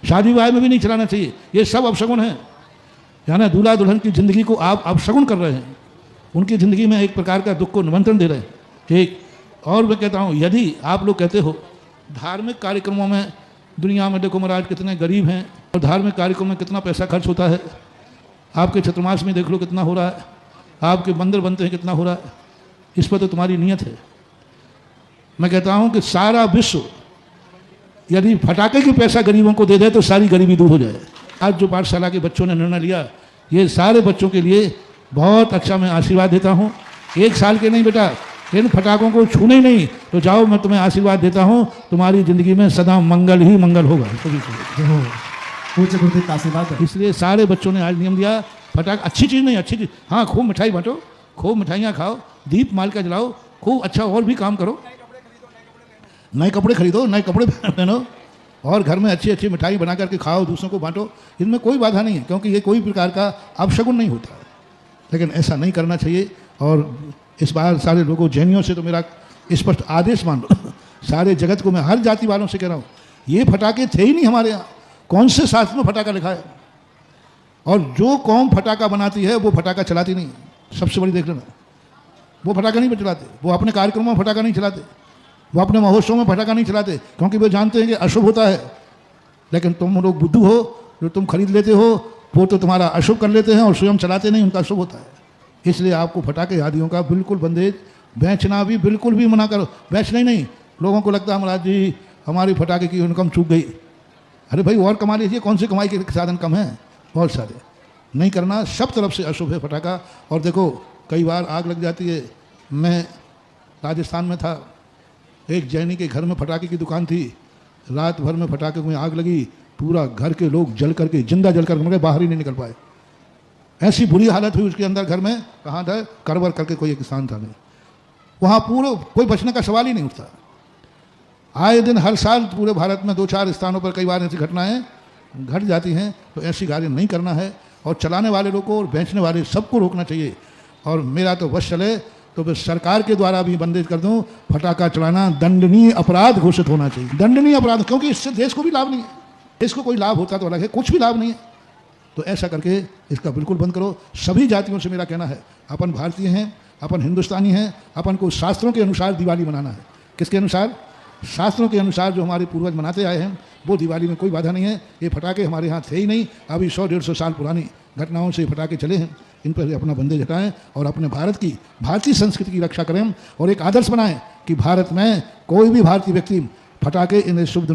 शादी विवाह में भी नहीं चलाना चाहिए। ये सब अपशगुन है, यानी दूल्हा दुल्हन की ज़िंदगी को आप अपशगुन कर रहे हैं, उनकी ज़िंदगी में एक प्रकार का दुख को निमंत्रण दे रहे हैं। एक और मैं कहता हूँ, यदि आप लोग कहते हो धार्मिक कार्यक्रमों में, दुनिया में देखो महाराज कितने गरीब हैं और धार्मिक कार्यक्रमों में कितना पैसा खर्च होता है, आपके चतुर्मास में देख लो कितना हो रहा है, आपके मंदिर बनते हैं कितना हो रहा है, इस पर तो तुम्हारी नीयत है। मैं कहता हूँ कि सारा विश्व यदि फटाके की पैसा गरीबों को दे दे तो सारी गरीबी दूर हो जाए। आज जो पाठशाला के बच्चों ने निर्णय लिया, ये सारे बच्चों के लिए बहुत अच्छा मैं आशीर्वाद देता हूँ। 1 साल के नहीं बेटा, इन फटाकों को छूने ही नहीं, तो जाओ मैं तुम्हें आशीर्वाद देता हूँ, तुम्हारी ज़िंदगी में सदा मंगल ही मंगल होगा। इसलिए सारे बच्चों ने आज नियम लिया, फटाक अच्छी चीज़ नहीं, अच्छी चीज़ हाँ, खूब मिठाई बांटो, खूब मिठाइयाँ खाओ, दीप माल का जलाओ, खूब अच्छा और भी काम करो, नए कपड़े खरीदो, नए कपड़े पहनो और घर में अच्छी अच्छी मिठाई बना करके खाओ, दूसरों को बांटो, इनमें कोई बाधा नहीं है, क्योंकि ये कोई प्रकार का अपशगुन नहीं होता। लेकिन ऐसा नहीं करना चाहिए। और इस बार सारे लोगों, जैनियों से तो मेरा स्पष्ट आदेश मान लो, सारे जगत को मैं हर जाति वालों से कह रहा हूँ, ये फटाके थे ही नहीं हमारे यहाँ, कौन से शास्त्र में फटाका लिखा है? और जो कौम फटाका बनाती है वो फटाका चलाती नहीं, सबसे बड़ी देख लेना, वो फटाका नहीं चलाते, वो अपने कार्यक्रमों में फटाका नहीं चलाते, वो अपने महोत्सव में फटाका नहीं चलाते, क्योंकि वो जानते हैं कि अशुभ होता है। लेकिन तुम लोग बुद्धू हो, जो तुम खरीद लेते हो वो तो तुम्हारा अशुभ कर लेते हैं और स्वयं चलाते नहीं, उनका शुभ होता है। इसलिए आपको फटाके आदियों का बिल्कुल बंदेज, बेचना भी बिल्कुल भी मना करो, बेचना ही नहीं। लोगों को लगता है महाराज जी हमारी फटाके की इनकम चूक गई, अरे भाई और कमा लीजिए, कौन से कमाई के साधन कम है, बहुत सारे। नहीं करना, सब तरफ से अशुभ है फटाका। और देखो कई बार आग लग जाती है। मैं राजस्थान में था, एक जैनी के घर में फटाके की दुकान थी, रात भर में फटाके में आग लगी, पूरा घर के लोग जल करके, जिंदा जल कर मर, बाहर ही नहीं निकल पाए। ऐसी बुरी हालत हुई उसके अंदर घर में, कहाँ था, करवर करके कोई एक स्थान था, नहीं वहाँ पूरा कोई बचने का सवाल ही नहीं उठता। आए दिन हर साल पूरे भारत में 2-4 स्थानों पर कई बार ऐसी घटनाएं घट जाती हैं। तो ऐसी कार्य नहीं करना है और चलाने वाले लोगों को और बेचने वाले सबको रोकना चाहिए। और मेरा तो बस चले तो मैं सरकार के द्वारा भी बंदेज कर दूं, फटाका चलाना दंडनीय अपराध घोषित होना चाहिए, दंडनीय अपराध, क्योंकि इससे देश को भी लाभ नहीं है। देश को कोई लाभ होता तो अलग है, कुछ भी लाभ नहीं है। तो ऐसा करके इसका बिल्कुल बंद करो। सभी जातियों से मेरा कहना है, अपन भारतीय हैं, अपन हिंदुस्तानी हैं, अपन को शास्त्रों के अनुसार दिवाली मनाना है। किसके अनुसार? शास्त्रों के अनुसार जो हमारे पूर्वज मनाते आए हैं वो दिवाली में कोई बाधा नहीं है। ये फटाके हमारे यहाँ थे ही नहीं, अभी 100-150 साल पुरानी घटनाओं से फटाके चले हैं। इन पर अपना बंदेज हटाएं और अपने भारत की, भारतीय संस्कृति की रक्षा करें और एक आदर्श बनाएं कि भारत में कोई भी भारतीय व्यक्ति फटाके इन शुभ